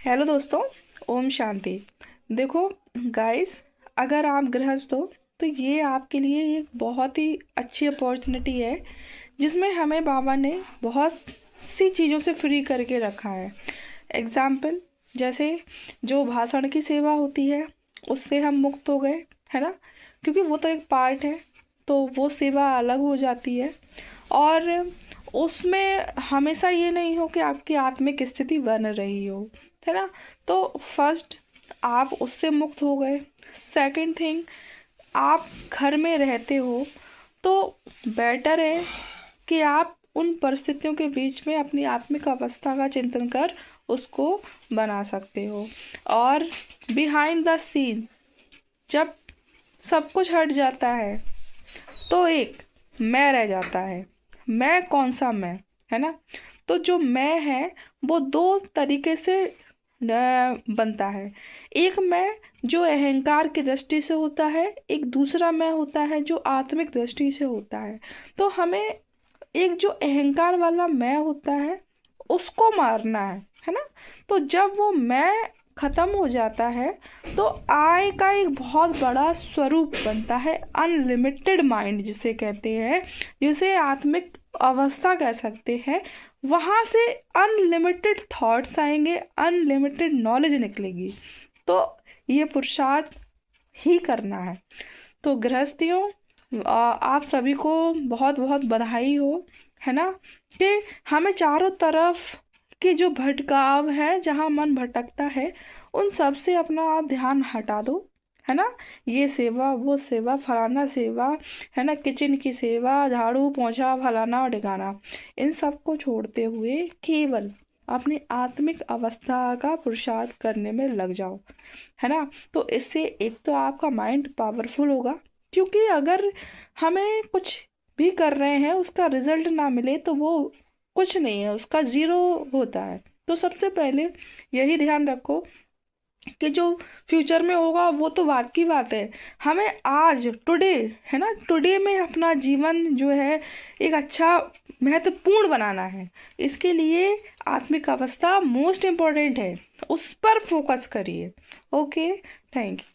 Hello दोस्तों। ओम शांति। देखो guys, अगर आप गृहस्थ हो तो ये आपके लिए एक बहुत ही अच्छी अपॉर्चुनिटी है जिसमें हमें बाबा ने बहुत सी चीज़ों से फ्री करके रखा है। एग्जाम्पल जैसे जो भाषण की सेवा होती है उससे हम मुक्त हो गए, है ना, क्योंकि वो तो एक पार्ट है, तो वो सेवा अलग हो जाती है। और उसमें हमेशा ये नहीं हो कि आपकी आत्मिक स्थिति बन रही हो, है ना। तो फर्स्ट आप उससे मुक्त हो गए। सेकंड थिंग, आप घर में रहते हो तो बेटर है कि आप उन परिस्थितियों के बीच में अपनी आत्मिक अवस्था का चिंतन कर उसको बना सकते हो। और बिहाइंड द सीन जब सब कुछ हट जाता है तो एक मैं रह जाता है। मैं कौन सा मैं, है ना। तो जो मैं है वो दो तरीके से बनता है। एक मैं जो अहंकार की दृष्टि से होता है, एक दूसरा मैं होता है जो आत्मिक दृष्टि से होता है। तो हमें एक जो अहंकार वाला मैं होता है उसको मारना है ना। तो जब वो मैं खत्म हो जाता है तो आई का एक बहुत बड़ा स्वरूप बनता है, अनलिमिटेड माइंड जिसे कहते हैं, जिसे आत्मिक अवस्था कह सकते हैं। वहाँ से अनलिमिटेड थॉट्स आएंगे, अनलिमिटेड नॉलेज निकलेगी। तो ये पुरुषार्थ ही करना है। तो गृहस्थियों, आप सभी को बहुत बहुत बधाई हो, है ना, कि हमें चारों तरफ की जो भटकाव है, जहाँ मन भटकता है, उन सब से अपना आप ध्यान हटा दो, है ना। ये सेवा वो सेवा फलाना सेवा, है ना, किचन की सेवा, झाड़ू पोंछा फलाना और ढिकाना, इन सब को छोड़ते हुए केवल अपनी आत्मिक अवस्था का पुरुषार्थ करने में लग जाओ, है ना। तो इससे एक तो आपका माइंड पावरफुल होगा, क्योंकि अगर हमें कुछ भी कर रहे हैं उसका रिजल्ट ना मिले तो वो कुछ नहीं है, उसका जीरो होता है। तो सबसे पहले यही ध्यान रखो कि जो फ्यूचर में होगा वो तो बात की बात है, हमें आज टुडे, है ना, टुडे में अपना जीवन जो है एक अच्छा महत्वपूर्ण बनाना है। इसके लिए आत्मिक अवस्था मोस्ट इम्पोर्टेंट है, उस पर फोकस करिए। Okay, thank you.